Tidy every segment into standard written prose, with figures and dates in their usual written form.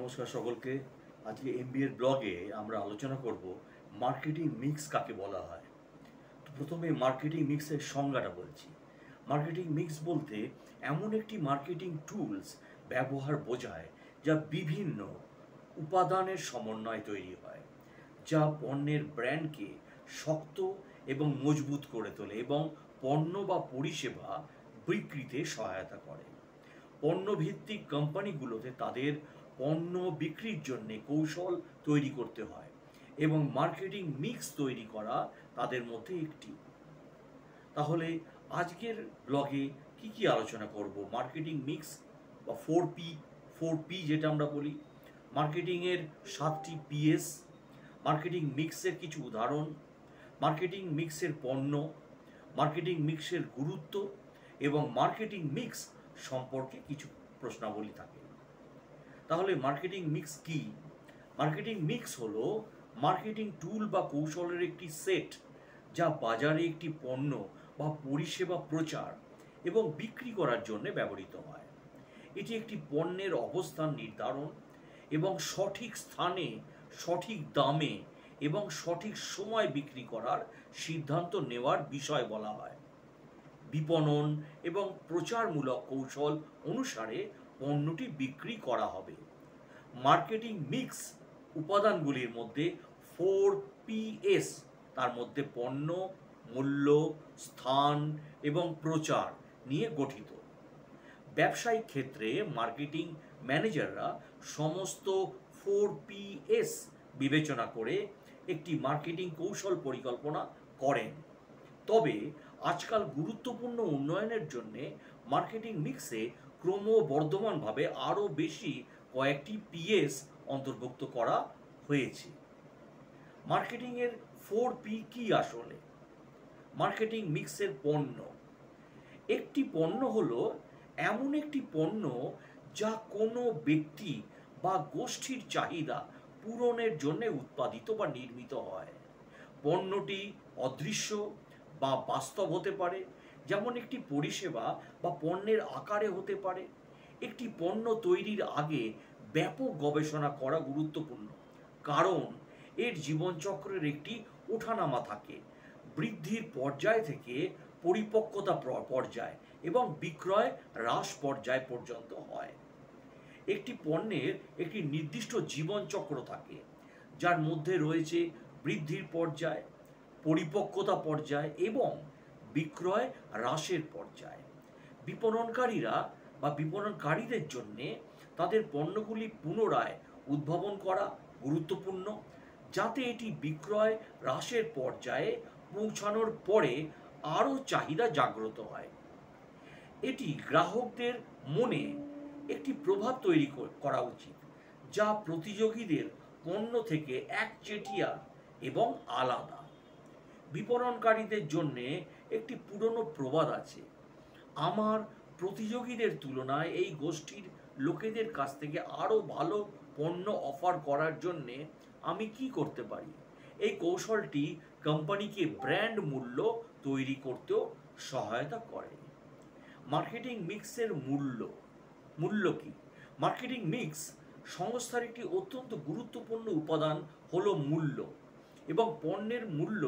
নমস্কার সকলকে। আজকে এমবিএর ব্লগে আমরা আলোচনা করব মার্কেটিং মিক্স কাকে বলা হয়। তো প্রথমে মার্কেটিং মিক্সের সংজ্ঞাটা বলছি। মার্কেটিং মিক্স বলতে এমন একটি মার্কেটিং টুলস ব্যবহার বোঝায় যা বিভিন্ন উপাদানের সমন্বয়ে তৈরি হয়, যা পণ্যের ব্র্যান্ডকে শক্ত এবং মজবুত করে তোলে এবং পণ্য বা পরিষেবা বিক্রিতে সহায়তা করে। পণ্যভিত্তিক কোম্পানিগুলোতে তাদের পণ্য বিক্রির জন্য কৌশল তৈরি করতে হয় এবং মার্কেটিং মিক্স তৈরি করা তাদের মধ্যে একটি। তাহলে আজকের ব্লগে কি কি আলোচনা করব? মার্কেটিং মিক্স বা ফোর পি যেটা আমরা বলি, মার্কেটিংয়ের 7টি পিএস, মার্কেটিং মিক্সের কিছু উদাহরণ, মার্কেটিং মিক্সের পণ্য, মার্কেটিং মিক্সের গুরুত্ব এবং মার্কেটিং মিক্স সম্পর্কে কিছু প্রশ্নাবলী থাকে। তাহলে মার্কেটিং মিক্স কি? মার্কেটিং মিক্স হলো মার্কেটিং টুল বা কৌশলের একটি সেট যা বাজারে একটি পণ্য বা পরিষেবা প্রচার এবং বিক্রি করার জন্য ব্যবহৃত হয়। এটি একটি পণ্যের অবস্থান নির্ধারণ এবং সঠিক স্থানে, সঠিক দামে এবং সঠিক সময় বিক্রি করার সিদ্ধান্ত নেওয়ার বিষয় বলা হয়। বিপণন এবং প্রচারমূলক কৌশল অনুসারে পণ্যটি বিক্রি করা হবে। মার্কেটিং মিক্স উপাদানগুলির মধ্যে 4Ps, তার মধ্যে পণ্য, মূল্য, স্থান এবং প্রচার নিয়ে গঠিত। ব্যবসায়িক ক্ষেত্রে মার্কেটিং ম্যানেজাররা সমস্ত 4Ps বিবেচনা করে একটি মার্কেটিং কৌশল পরিকল্পনা করেন। তবে আজকাল গুরুত্বপূর্ণ উন্নয়নের জন্য মার্কেটিং মিক্সে ক্রমবর্ধমানভাবে আরও বেশি কয়েকটি পিএস অন্তর্ভুক্ত করা হয়েছে। মার্কেটিংয়ের 4P কি আসলে? মার্কেটিং মিক্সের পণ্য। একটি পণ্য হলো এমন একটি পণ্য যা কোনো ব্যক্তি বা গোষ্ঠীর চাহিদা পূরণের জন্য উৎপাদিত বা নির্মিত হয়। পণ্যটি অদৃশ্য বা বাস্তব হতে পারে, যেমন একটি পরিষেবা বা পণ্যের আকারে হতে পারে। একটি পণ্য তৈরির আগে ব্যাপক গবেষণা করা গুরুত্বপূর্ণ, কারণ এর জীবনচক্রের একটি ওঠানামা থাকে, বৃদ্ধির পর্যায় থেকে পরিপক্কতা পর্যায় এবং বিক্রয় হ্রাস পর্যায় পর্যন্ত হয়। একটি পণ্যের একটি নির্দিষ্ট জীবনচক্র থাকে, যার মধ্যে রয়েছে বৃদ্ধির পর্যায়, পরিপক্কতা পর্যায় এবং বিক্রয় হ্রাসের পর্যায়। বিপণনকারীরা বা বিপণনকারীদের জন্যে তাদের পণ্যগুলি পুনরায় উদ্ভাবন করা গুরুত্বপূর্ণ, যাতে এটি বিক্রয় হ্রাসের পর্যায়ে পৌঁছানোর পরে আরও চাহিদা জাগ্রত হয়। এটি গ্রাহকদের মনে একটি প্রভাব তৈরি করা উচিত, যা প্রতিযোগীদের পণ্য থেকে একচেটিয়া এবং আলাদা। বিপণনকারীদের জন্য একটি পুরনো প্রবাদ আছে, আমার প্রতিযোগীদের তুলনায় এই গোষ্ঠীর লোকেদের কাছ থেকে আরও ভালো পণ্য অফার করার জন্যে আমি কি করতে পারি। এই কৌশলটি কোম্পানিকে ব্র্যান্ড মূল্য তৈরি করতেও সহায়তা করে। মার্কেটিং মিক্সের মূল্য কি? মার্কেটিং মিক্স সংস্থার একটি অত্যন্ত গুরুত্বপূর্ণ উপাদান হলো মূল্য, এবং পণ্যের মূল্য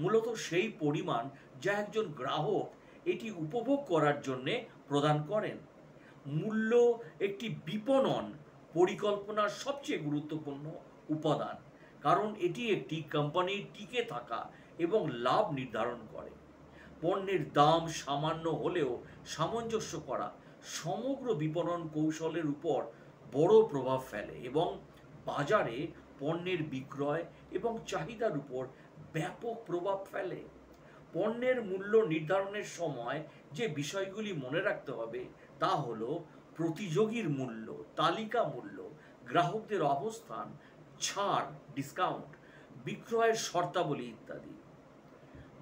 মূলত সেই পরিমাণ যা একজন গ্রাহক এটি উপভোগ করার জন্যে প্রদান করেন। মূল্য একটি বিপণন পরিকল্পনার সবচেয়ে গুরুত্বপূর্ণ উপাদান, কারণ এটি একটি কোম্পানির টিকে থাকা এবং লাভ নির্ধারণ করে। পণ্যের দাম সামান্য হলেও সামঞ্জস্য করা সমগ্র বিপণন কৌশলের উপর বড় প্রভাব ফেলে এবং বাজারে পণ্যের বিক্রয় এবং চাহিদার উপর ব্যাপক প্রভাব ফেলে। পণ্যের মূল্য নির্ধারণের সময় যে বিষয়গুলি মনে রাখতে হবে তা হলো প্রতিযোগীর মূল্য, তালিকা মূল্য, গ্রাহকদের অবস্থান, ছাড়, ডিসকাউন্ট, বিক্রয়ের শর্তাবলী ইত্যাদি।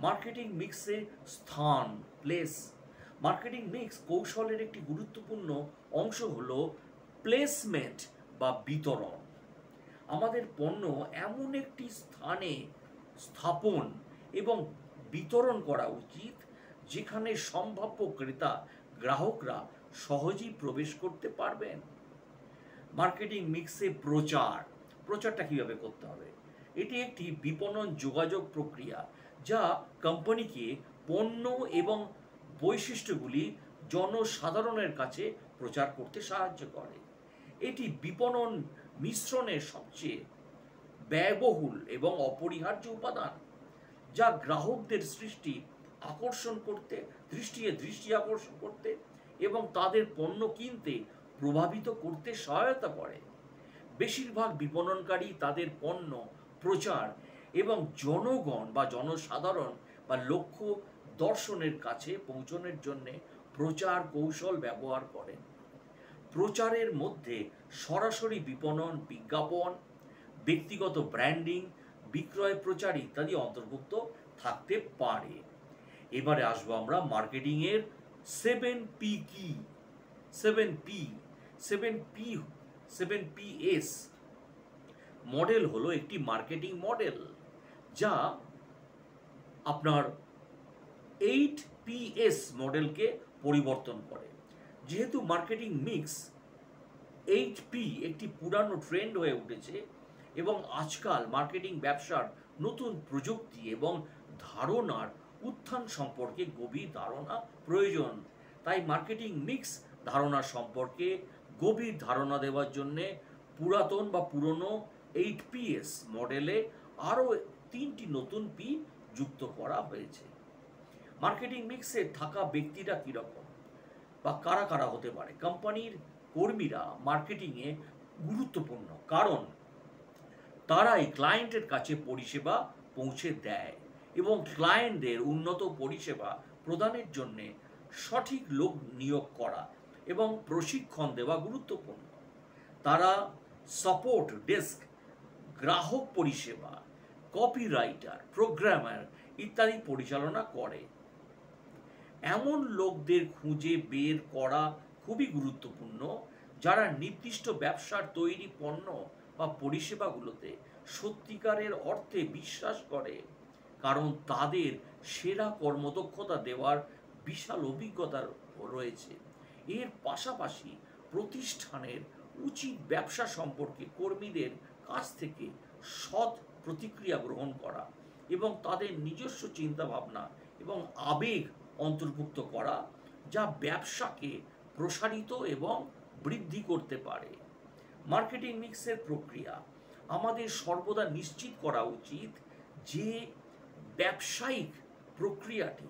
মার্কেটিং মিক্সে স্থান, প্লেস। মার্কেটিং মিক্স কৌশলের একটি গুরুত্বপূর্ণ অংশ হলো প্লেসমেন্ট বা বিতরণ। আমাদের পণ্য এমন একটি স্থানে স্থাপন এবং বিতরণ করা উচিত যেখানে সম্ভাব্য ক্রেতা গ্রাহকরা সহজেই প্রবেশ করতে পারবেন। মার্কেটিং মিক্সে প্রচারটা কিভাবে করতে হবে? এটি একটি বিপণন যোগাযোগ প্রক্রিয়া যা কোম্পানিকে পণ্য এবং বৈশিষ্ট্যগুলি জনসাধারণের কাছে প্রচার করতে সাহায্য করে। এটি বিপণন মিশ্রণের সবচেয়ে ব্যয়বহুল এবং অপরিহার্য উপাদান, যা গ্রাহকদের দৃষ্টি আকর্ষণ করতে এবং তাদের পণ্য কিনতে প্রভাবিত করতে সহায়তা করে। বেশিরভাগ বিপণনকারী তাদের পণ্য প্রচার এবং জনগণ বা জনসাধারণ বা লক্ষ্য দর্শনের কাছে পৌঁছানোর জন্য প্রচার কৌশল ব্যবহার করেন। প্রচারের মধ্যে সরাসরি বিপণন, বিজ্ঞাপন, ব্যক্তিগত ব্র্যান্ডিং, বিক্রয় প্রচার ইত্যাদি অন্তর্ভুক্ত থাকতে পারে। এবারে আসবো আমরা মার্কেটিং এর 7P কি। 7Ps মডেল হলো একটি মার্কেটিং মডেল যা আপনার 8Ps মডেলকে পরিবর্তন করে। যেহেতু মার্কেটিং মিক্স 8P একটি পুরানো ট্রেন্ড হয়ে উঠেছে এবং আজকাল মার্কেটিং ব্যবসার নতুন প্রযুক্তি এবং ধারণার উত্থান সম্পর্কে গভীর ধারণা প্রয়োজন, তাই মার্কেটিং মিক্স ধারণা সম্পর্কে গভীর ধারণা দেওয়ার জন্যে পুরাতন বা পুরনো 8Ps মডেলে আরও 3টি নতুন পি যুক্ত করা হয়েছে। মার্কেটিং মিক্সে থাকা ব্যক্তিরা কীরকম বা কারা কারা হতে পারে? কোম্পানির কর্মীরা মার্কেটিংয়ে গুরুত্বপূর্ণ, কারণ তারাই ক্লায়েন্টের কাছে পরিষেবা পৌঁছে দেয় এবং ক্লায়েন্টদের উন্নত পরিষেবা প্রদানের জন্যে সঠিক লোক নিয়োগ করা এবং প্রশিক্ষণ দেওয়া গুরুত্বপূর্ণ। তারা সাপোর্ট ডেস্ক, গ্রাহক পরিষেবা, কপিরাইটার, প্রোগ্রামার ইত্যাদি পরিচালনা করে। এমন লোকদের খুঁজে বের করা খুবই গুরুত্বপূর্ণ যারা নির্দিষ্ট ব্যবসার তৈরি পণ্য বা পরিষেবাগুলোতে সত্যিকারের অর্থে বিশ্বাস করে, কারণ তাদের সেরা কর্মদক্ষতা দেওয়ার বিশাল অভিজ্ঞতা রয়েছে। এর পাশাপাশি প্রতিষ্ঠানের উচিত ব্যবসা সম্পর্কে কর্মীদের কাছ থেকে সৎ প্রতিক্রিয়া গ্রহণ করা এবং তাদের নিজস্ব চিন্তাভাবনা এবং আবেগ অন্তর্ভুক্ত করা, যা ব্যবসাকে প্রসারিত এবং বৃদ্ধি করতে পারে। মার্কেটিং মিক্সের প্রক্রিয়া আমাদের সর্বদা নিশ্চিত করা উচিত যে ব্যবসায়িক প্রক্রিয়াটি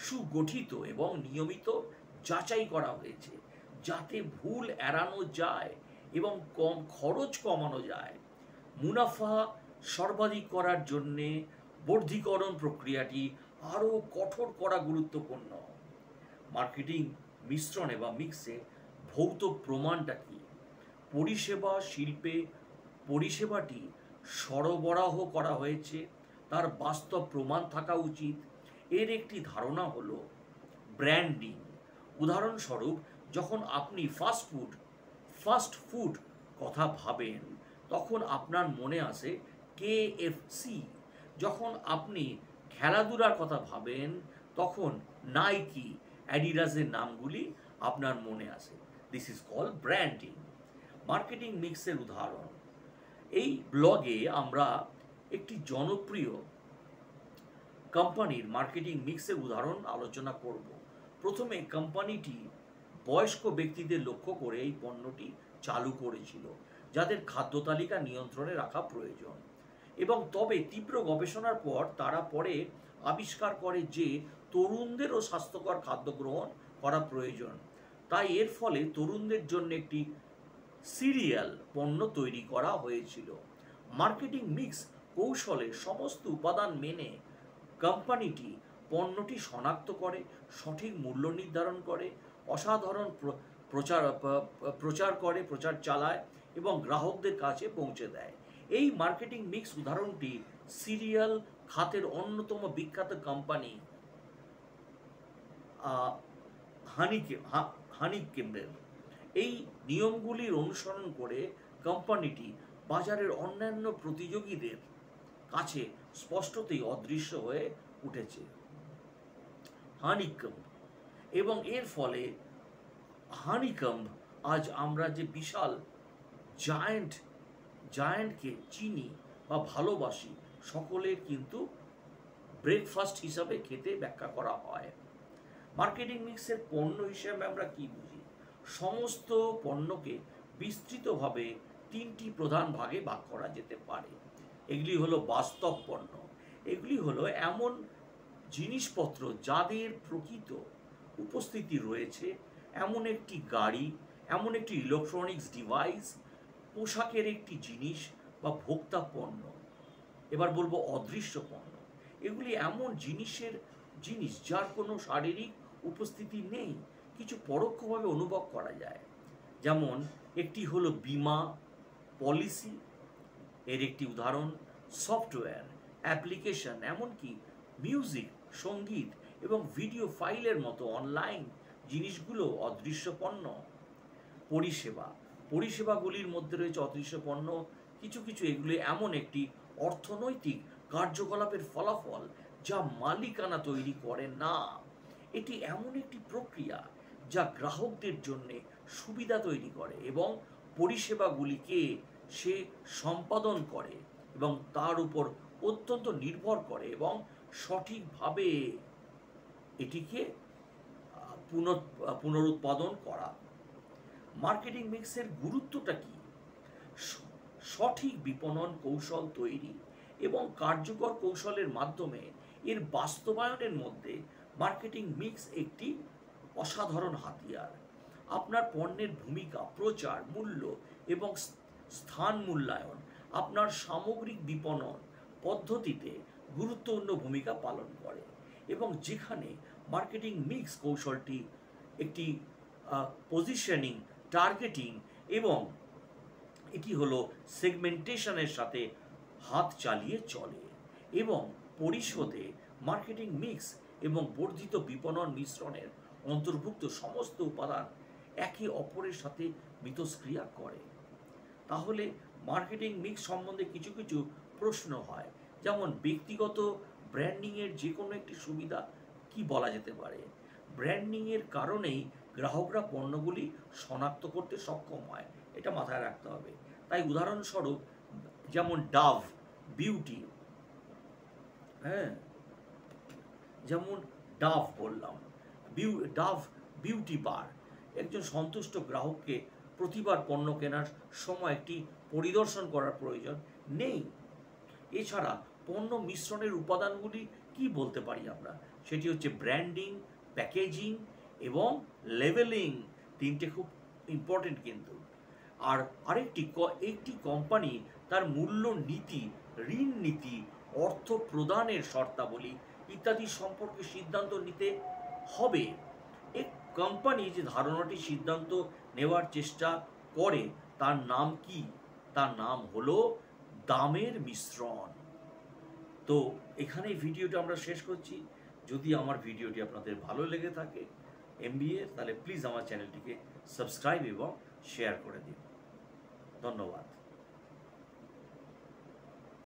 সুগঠিত এবং নিয়মিত যাচাই করা হয়েছে, যাতে ভুল এড়ানো যায় এবং খরচ কমানো যায়। মুনাফা সর্বাধিক করার জন্যে বর্ধিকরণ প্রক্রিয়াটি আরও কঠোর করা গুরুত্বপূর্ণ। মার্কেটিং মিশ্রণে বা মিক্সে ভৌত প্রমাণটা কি? পরিষেবা শিল্পে পরিষেবাটি সরবরাহ করা হয়েছে তার বাস্তব প্রমাণ থাকা উচিত। এর একটি ধারণা হলো ব্র্যান্ডিং। উদাহরণস্বরূপ, যখন আপনি ফাস্ট ফুড কথা ভাবেন তখন আপনার মনে আসে KFC। যখন আপনি খেলাধুলার কথা ভাবেন তখন নাইকি, অ্যাডিডাসের নামগুলি আপনার মনে আসে। This is call branding. Marketing মিক্সের উদাহরণ, এই ব্লগে আমরা একটি জনপ্রিয় কোম্পানির মার্কেটিং মিক্সের উদাহরণ আলোচনা করব। প্রথমে কোম্পানিটি বয়স্ক ব্যক্তিদের লক্ষ্য করে এই পণ্যটি চালু করেছিল, যাদের খাদ্য তালিকা নিয়ন্ত্রণে রাখা প্রয়োজন, এবং তবে তীব্র গবেষণার পর তারা পরে আবিষ্কার করে যে তরুণদেরও স্বাস্থ্যকর খাদ্য গ্রহণ করা প্রয়োজন। তাই এর ফলে তরুণদের জন্য একটি সিরিয়াল পণ্য তৈরি করা হয়েছিল। মার্কেটিং মিক্স কৌশলে সমস্ত উপাদান মেনে কোম্পানিটি পণ্যটি শনাক্ত করে, সঠিক মূল্য নির্ধারণ করে, অসাধারণ প্রচার চালায় এবং গ্রাহকদের কাছে পৌঁছে দেয়। এই মার্কেটিং মিক্স উদাহরণটি সিরিয়াল খাতের অন্যতম বিখ্যাত কোম্পানি হানিকেমের। এই নিয়মগুলির অনুসরণ করে কোম্পানিটি বাজারের অন্যান্য প্রতিযোগীদের কাছে স্পষ্টতই অদৃশ্য হয়ে উঠেছে। হানিকম্ব, এবং এর ফলে হানিকম্ব আজ আমরা যে বিশাল জায়ান্টকে চিনি বা ভালোবাসি সকলের কিন্তু ব্রেকফাস্ট হিসাবে খেতে ব্যাখ্যা করা হয়। মার্কেটিং মিক্সের পণ্য হিসেবে আমরা কি বুঝি? সমস্ত পণ্যকে বিস্তৃতভাবে তিনটি প্রধান ভাগে ভাগ করা যেতে পারে। এগুলি হলো বাস্তব পণ্য। এগুলি হলো এমন জিনিসপত্র যাদের প্রকৃত উপস্থিতি রয়েছে, এমন একটি গাড়ি, এমন একটি ইলেকট্রনিক্স ডিভাইস, পোশাকের একটি জিনিস বা ভোক্তা পণ্য। এবার বলবো অদৃশ্য পণ্য। এগুলি এমন জিনিস যার কোনো শারীরিক উপস্থিতি নেই, কিছু পরোক্ষভাবে অনুভব করা যায়। যেমন একটি হলো বীমা পলিসি, এর একটি উদাহরণ সফটওয়্যার, অ্যাপ্লিকেশন, এমনকি মিউজিক, সঙ্গীত এবং ভিডিও ফাইলের মতো অনলাইন জিনিসগুলো অদৃশ্য পণ্য। পরিষেবাগুলির মধ্যে রয়েছে অদৃশ্য পণ্য। কিছু এগুলি এমন একটি অর্থনৈতিক কার্যকলাপের ফলাফল যা মালিকানা তৈরি করে না। এটি এমন একটি প্রক্রিয়া যা গ্রাহকদের জন্য সুবিধা তৈরি করে এবং পরিষেবাগুলিকে সে সম্পাদন করে এবং তার উপর অত্যন্ত নির্ভর করে এবং সঠিকভাবে এটিকে পুনরুৎপাদন করা। মার্কেটিং মিক্সের গুরুত্বটা কি? সঠিক বিপণন কৌশল তৈরি এবং কার্যকর কৌশলের মাধ্যমে এর বাস্তবায়নের মধ্যে মার্কেটিং মিক্স একটি অসাধারণ হাতিয়ার। আপনার পণ্যের ভূমিকা, প্রচার, মূল্য এবং স্থান মূল্যায়ন আপনার সামগ্রিক বিপণন পদ্ধতিতে গুরুত্বপূর্ণ ভূমিকা পালন করে এবং যেখানে মার্কেটিং মিক্স কৌশলটি একটি পজিশনিং, টার্গেটিং এবং এটি হলো সেগমেন্টেশনের সাথে হাত চালিয়ে চলে এবং পরিশোধে মার্কেটিং মিক্স এবং বর্ধিত বিপণন মিশ্রণের অন্তর্ভুক্ত সমস্ত উপাদান একে অপরের সাথে মিথস্ক্রিয়া করে। তাহলে মার্কেটিং মিক্স সম্বন্ধে কিছু প্রশ্ন হয়, যেমন ব্যক্তিগত ব্র্যান্ডিংয়ের যে কোনো একটি সুবিধা কি বলা যেতে পারে? ব্র্যান্ডিংয়ের কারণেই গ্রাহকরা পণ্যগুলি শনাক্ত করতে সক্ষম হয়, এটা মাথায় রাখতে হবে। তাই উদাহরণস্বরূপ যেমন ডাভ বিউটি, যেমন ডাভ বললাম, ডাভ বিউটি বার, একজন সন্তুষ্ট গ্রাহককে প্রতিবার পণ্য কেনার সময় একটি পরিদর্শন করার প্রয়োজন নেই। এছাড়া পণ্য মিশ্রণের উপাদানগুলি কি বলতে পারি আমরা? সেটি হচ্ছে ব্র্যান্ডিং, প্যাকেজিং এবং লেবেলিং, তিনটে খুব ইম্পর্টেন্ট কিন্তু। আর একটি কোম্পানি তার মূল্য নীতি, ঋণ নীতি, অর্থ প্রদানের শর্তাবলী ইত্যাদি সম্পর্কে সিদ্ধান্ত নিতে হবে। এক কোম্পানি যে ধারণাটি সিদ্ধান্ত নেওয়ার চেষ্টা করে তার নাম কি? তার নাম হলো দামের মিশ্রণ। তো এখানে ভিডিওটা আমরা শেষ করছি। যদি আমার ভিডিওটি আপনাদের ভালো লেগে থাকে MBA, তাহলে প্লিজ আমার চ্যানেলটিকে সাবস্ক্রাইব এবং শেয়ার করে দিন। ধন্যবাদ।